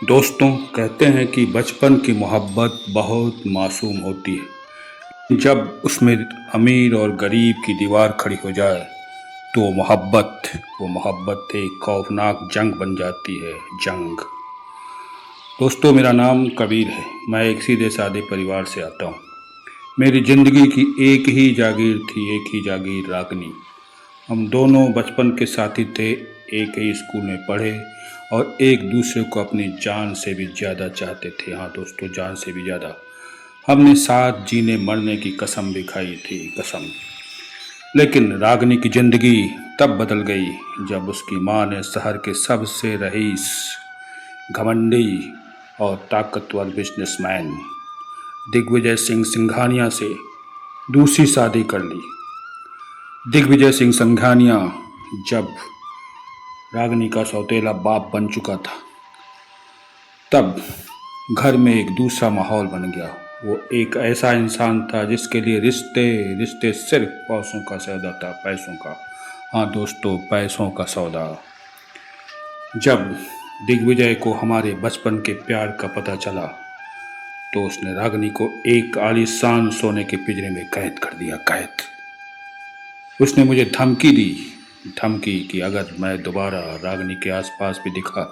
दोस्तों कहते हैं कि बचपन की मोहब्बत बहुत मासूम होती है। जब उसमें अमीर और गरीब की दीवार खड़ी हो जाए तो वो मोहब्बत एक खौफनाक जंग बन जाती है। जंग। दोस्तों मेरा नाम कबीर है। मैं एक सीधे साधे परिवार से आता हूँ। मेरी ज़िंदगी की एक ही जागीर थी, एक ही जागीर, रागनी। हम दोनों बचपन के साथी थे, एक ही स्कूल में पढ़े और एक दूसरे को अपनी जान से भी ज़्यादा चाहते थे। हाँ दोस्तों, जान से भी ज़्यादा। हमने साथ जीने मरने की कसम भी खाई थी, कसम। लेकिन रागनी की ज़िंदगी तब बदल गई जब उसकी माँ ने शहर के सबसे रईस, घमंडी और ताकतवर बिजनेसमैन दिग्विजय सिंह सिंघानिया से दूसरी शादी कर ली। दिग्विजय सिंह सिंघानिया जब रागनी का सौतेला बाप बन चुका था, तब घर में एक दूसरा माहौल बन गया। वो एक ऐसा इंसान था जिसके लिए रिश्ते रिश्ते सिर्फ पैसों का सौदा था, पैसों का। हाँ दोस्तों, पैसों का सौदा। जब दिग्विजय को हमारे बचपन के प्यार का पता चला तो उसने रागनी को एक आलीशान सोने के पिंजरे में कैद कर दिया, कैद। उसने मुझे धमकी दी, धमकी कि अगर मैं दोबारा रागनी के आसपास भी दिखा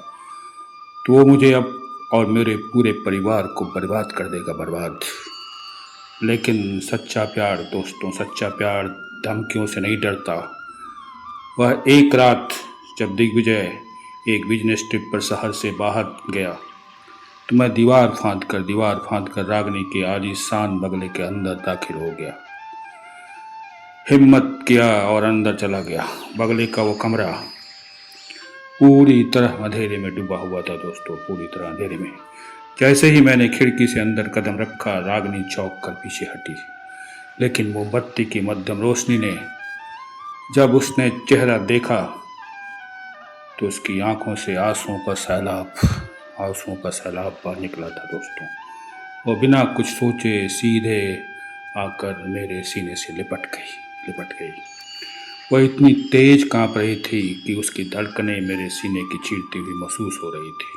तो वो मुझे अब और मेरे पूरे परिवार को बर्बाद कर देगा, बर्बाद। लेकिन सच्चा प्यार दोस्तों, सच्चा प्यार धमकियों से नहीं डरता। वह एक रात जब दिग्विजय एक बिजनेस ट्रिप पर शहर से बाहर गया तो मैं दीवार फांद कर रागनी के आलीशान बंगले के अंदर दाखिल हो गया। हिम्मत किया और अंदर चला गया। बंगले का वो कमरा पूरी तरह अंधेरे में डूबा हुआ था दोस्तों, पूरी तरह अंधेरे में। जैसे ही मैंने खिड़की से अंदर कदम रखा, रागनी चौंक कर पीछे हटी। लेकिन मोमबत्ती की मध्यम रोशनी ने जब उसने चेहरा देखा तो उसकी आंखों से आंसुओं का सैलाब बाहर निकला था दोस्तों। वो बिना कुछ सोचे सीधे आकर मेरे सीने से लिपट गई। वह इतनी तेज कांप रही थी कि उसकी धड़कनें मेरे सीने की चीरती हुई महसूस हो रही थी।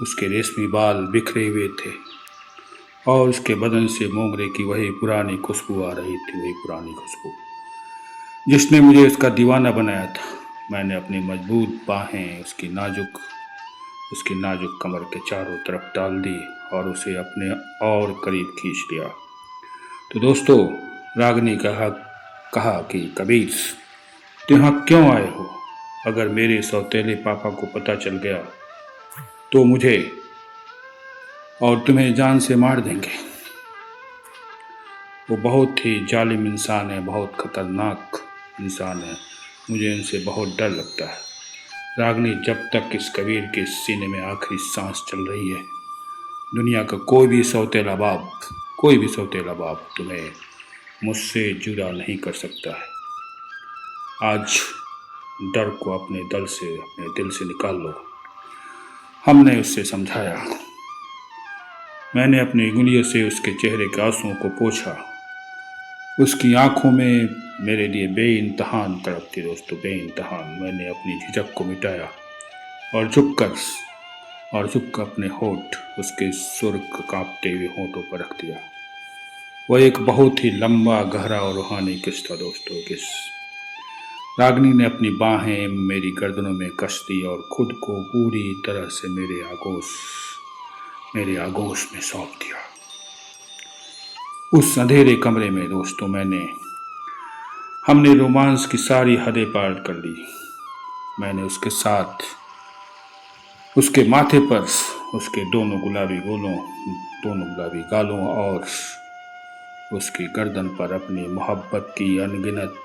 उसके रेशमी बाल बिखरे हुए थे और उसके बदन से मोगरे की वही पुरानी खुशबू आ रही थी, वही पुरानी खुशबू जिसने मुझे उसका दीवाना बनाया था। मैंने अपनी मजबूत बाहें उसकी नाजुक कमर के चारों तरफ डाल दी और उसे अपने और करीब खींच लिया। तो दोस्तों, रागनी कहा कि कबीर, तुम यहाँ क्यों आए हो? अगर मेरे सौतेले पापा को पता चल गया तो मुझे और तुम्हें जान से मार देंगे। वो बहुत ही जालिम इंसान है, बहुत खतरनाक इंसान है। मुझे इनसे बहुत डर लगता है। रागनी, जब तक इस कबीर के सीने में आखिरी सांस चल रही है, दुनिया का कोई भी सौतेला बाप तुम्हें मुझसे जुदा नहीं कर सकता है। आज डर को अपने दिल से निकाल लो। हमने उससे समझाया। मैंने अपनी उंगलियों से उसके चेहरे के आंसुओं को पोंछा। उसकी आंखों में मेरे लिए बेइंतहान तड़प थी दोस्तों, बेइंतहान। मैंने अपनी झिझक को मिटाया और झुककर अपने होठ उसके सुर्ख कांपते हुए होठों पर रख दिया। वह एक बहुत ही लंबा, गहरा और रूहानी किस था दोस्तों, किस। रागनी ने अपनी बाहें मेरी गर्दनों में कस दी और खुद को पूरी तरह से मेरे आगोश में सौंप दिया। उस अंधेरे कमरे में दोस्तों हमने रोमांस की सारी हदें पार कर ली। मैंने उसके साथ उसके माथे पर उसके दोनों गुलाबी गालों और उसकी गर्दन पर अपनी मोहब्बत की अनगिनत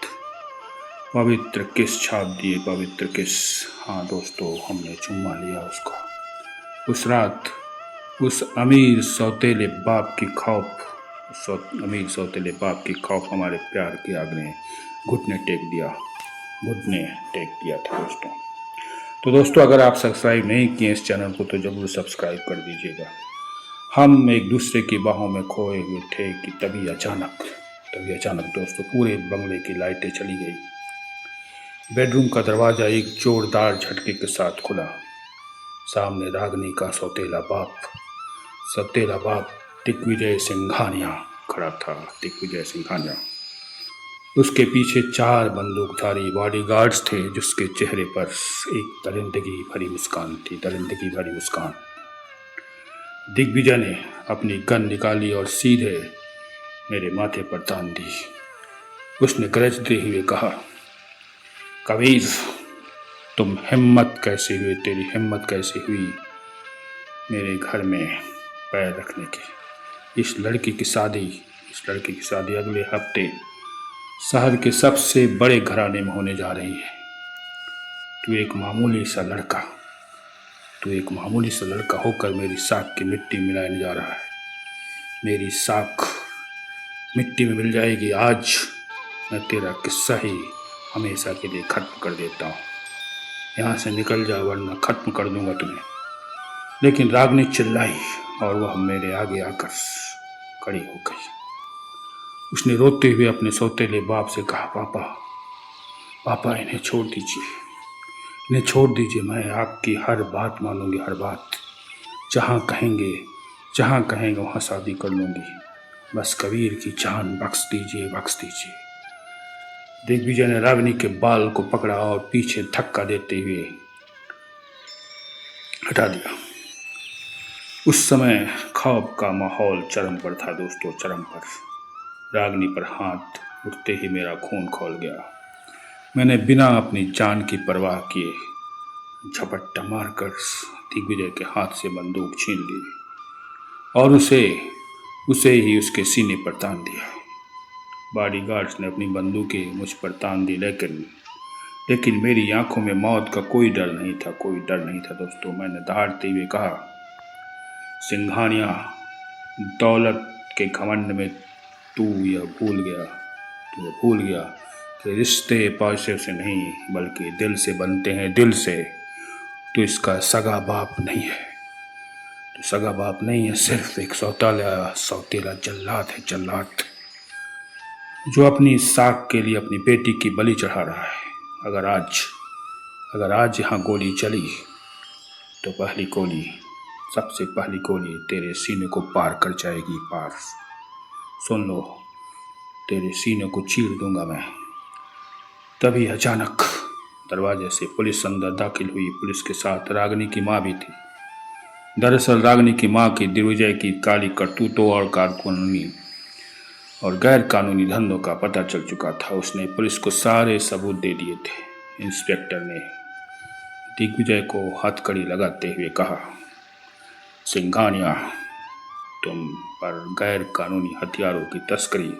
पवित्र किस छाप दिए, पवित्र किस। हाँ दोस्तों, हमने चुम्मा लिया उसका। उस रात उस अमीर सौतेले बाप की खौफ हमारे प्यार की आग ने घुटने टेक दिया था दोस्तों। तो दोस्तों, अगर आप सब्सक्राइब नहीं किए इस चैनल को तो ज़रूर सब्सक्राइब कर दीजिएगा। हम एक दूसरे की बाहों में खोए हुए थे कि तभी अचानक दोस्तों पूरे बंगले की लाइटें चली गई। बेडरूम का दरवाज़ा एक जोरदार झटके के साथ खुला। सामने रागनी का सौतेला बाप दिग्विजय सिंघानिया खड़ा था। दिग्विजय सिंघानिया, उसके पीछे 4 बंदूकधारी बॉडीगार्ड्स थे, जिसके चेहरे पर एक दरिंदगी भरी मुस्कान थी, दरिंदगी भरी मुस्कान। दिग्विजय ने अपनी गन निकाली और सीधे मेरे माथे पर तान दी। उसने गरजते हुए कहा, कबीर, तुम हिम्मत कैसे हुई, तेरी हिम्मत कैसे हुई मेरे घर में पैर रखने की। इस लड़की की शादी अगले हफ्ते शहर के सबसे बड़े घराने में होने जा रही है। तू एक मामूली सा लड़का होकर मेरी साख की मिट्टी मिलाने जा रहा है। मेरी साख मिट्टी में मिल जाएगी। आज मैं तेरा किस्सा ही हमेशा के लिए खत्म कर देता हूँ। यहाँ से निकल जा, वरना खत्म कर दूंगा तुम्हें। लेकिन रागनी चिल्लाई और वह मेरे आगे आकर खड़ी हो गई। उसने रोते हुए अपने सौतेले बाप से कहा, पापा इन्हें छोड़ दीजिए। मैं आपकी हर बात मानूंगी, हर बात। जहाँ कहेंगे वहाँ शादी कर लूंगी। बस कबीर की जान बख्श दीजिए। दिग्विजय ने रागनी के बाल को पकड़ा और पीछे धक्का देते हुए हटा दिया। उस समय खौफ का माहौल चरम पर था दोस्तों, चरम पर। रागनी पर हाथ उठते ही मेरा खून खौल गया। मैंने बिना अपनी जान की परवाह किए झपट्टा मारकर दिग्विजय के हाथ से बंदूक छीन ली और उसे ही उसके सीने पर तान दिया। बॉडीगार्ड्स ने अपनी बंदूकें मुझ पर तान दी, लेकिन मेरी आंखों में मौत का कोई डर नहीं था दोस्तों। मैंने दहाड़ते हुए कहा, सिंघानिया, दौलत के घमंड में तू यह भूल गया कि रिश्ते पैसे से नहीं बल्कि दिल से बनते हैं, दिल से। तो इसका सगा बाप नहीं है, सिर्फ एक सौतेला जल्लाद जो अपनी साख के लिए अपनी बेटी की बलि चढ़ा रहा है। अगर आज यहाँ गोली चली तो सबसे पहली गोली तेरे सीने को पार कर जाएगी, पार। सुन लो, तेरे सीने को चीर दूंगा मैं। तभी अचानक दरवाजे से पुलिस अंदर दाखिल हुई। पुलिस के साथ रागनी की माँ भी थी। दरअसल रागनी की माँ की दिग्विजय की काली करतूतों और गैर कानूनी धंधों का पता चल चुका था। उसने पुलिस को सारे सबूत दे दिए थे। इंस्पेक्टर ने दिग्विजय को हथकड़ी लगाते हुए कहा, सिंघानिया, तुम पर गैर कानूनी हथियारों की तस्करी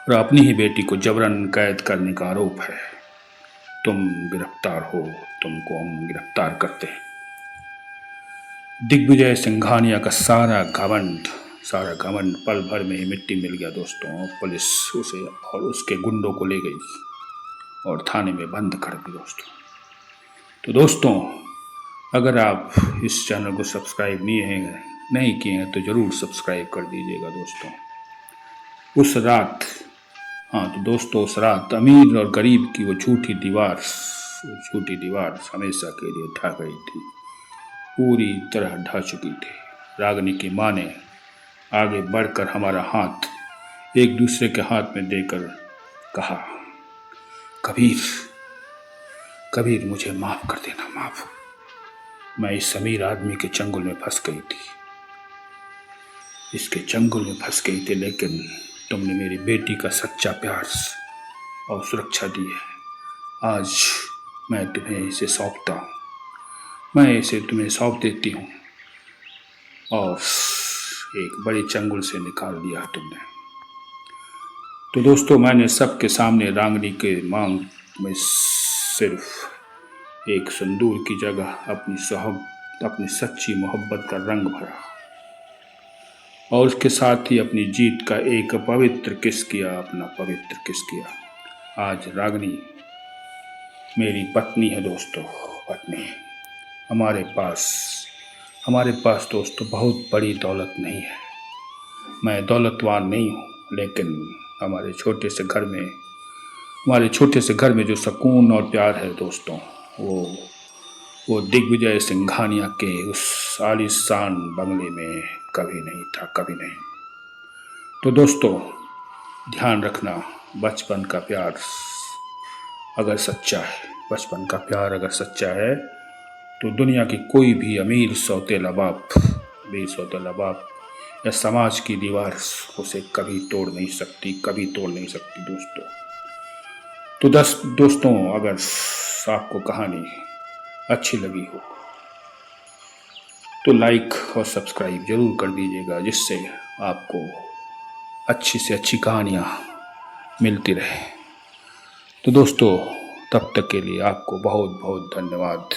और अपनी ही बेटी को जबरन कैद करने का आरोप है। तुम गिरफ्तार हो, तुमको हम गिरफ्तार करते हैं। दिग्विजय सिंघानिया का सारा घमंड पल भर में ही मिट्टी मिल गया दोस्तों। पुलिस उसे और उसके गुंडों को ले गई और थाने में बंद कर दी दोस्तों। तो दोस्तों, अगर आप इस चैनल को सब्सक्राइब नहीं किए हैं तो ज़रूर सब्सक्राइब कर दीजिएगा दोस्तों। उस रात अमीर और गरीब की वो झूठी दीवार हमेशा के लिए ढह गई थी, पूरी तरह ढह चुकी थी। रागनी की माँ ने आगे बढ़कर हमारा हाथ एक दूसरे के हाथ में देकर कहा, कबीर, मुझे माफ कर देना, माफ। मैं इस अमीर आदमी के चंगुल में फंस गई थी, लेकिन तुमने मेरी बेटी का सच्चा प्यार और सुरक्षा दी है। आज मैं तुम्हें इसे सौंपता हूँ, मैं इसे तुम्हें सौंप देती हूँ। और एक बड़े चंगुल से निकाल दिया तुमने। तो दोस्तों, मैंने सबके सामने रागनी के मांग में सिर्फ एक संदूर की जगह अपनी सच्ची मोहब्बत का रंग भरा और उसके साथ ही अपनी जीत का एक पवित्र किस किया। आज रागनी मेरी पत्नी है दोस्तों, पत्नी। हमारे पास दोस्तों बहुत बड़ी दौलत नहीं है। मैं दौलतवान नहीं हूँ, लेकिन हमारे छोटे से घर में जो सुकून और प्यार है दोस्तों, वो दिग्विजय सिंघानिया के उस आलीशान बंगले में कभी नहीं था, कभी नहीं। तो दोस्तों ध्यान रखना, बचपन का प्यार अगर सच्चा है, बचपन का प्यार अगर सच्चा है तो दुनिया की कोई भी अमीर सौतेला बाप या समाज की दीवार उसे कभी तोड़ नहीं सकती, कभी तोड़ नहीं सकती दोस्तों। तो दोस्तों अगर आपको कहानी अच्छी लगी हो तो लाइक और सब्सक्राइब जरूर कर दीजिएगा, जिससे आपको अच्छी से अच्छी कहानियाँ मिलती रहे। तो दोस्तों तब तक के लिए आपको बहुत बहुत धन्यवाद।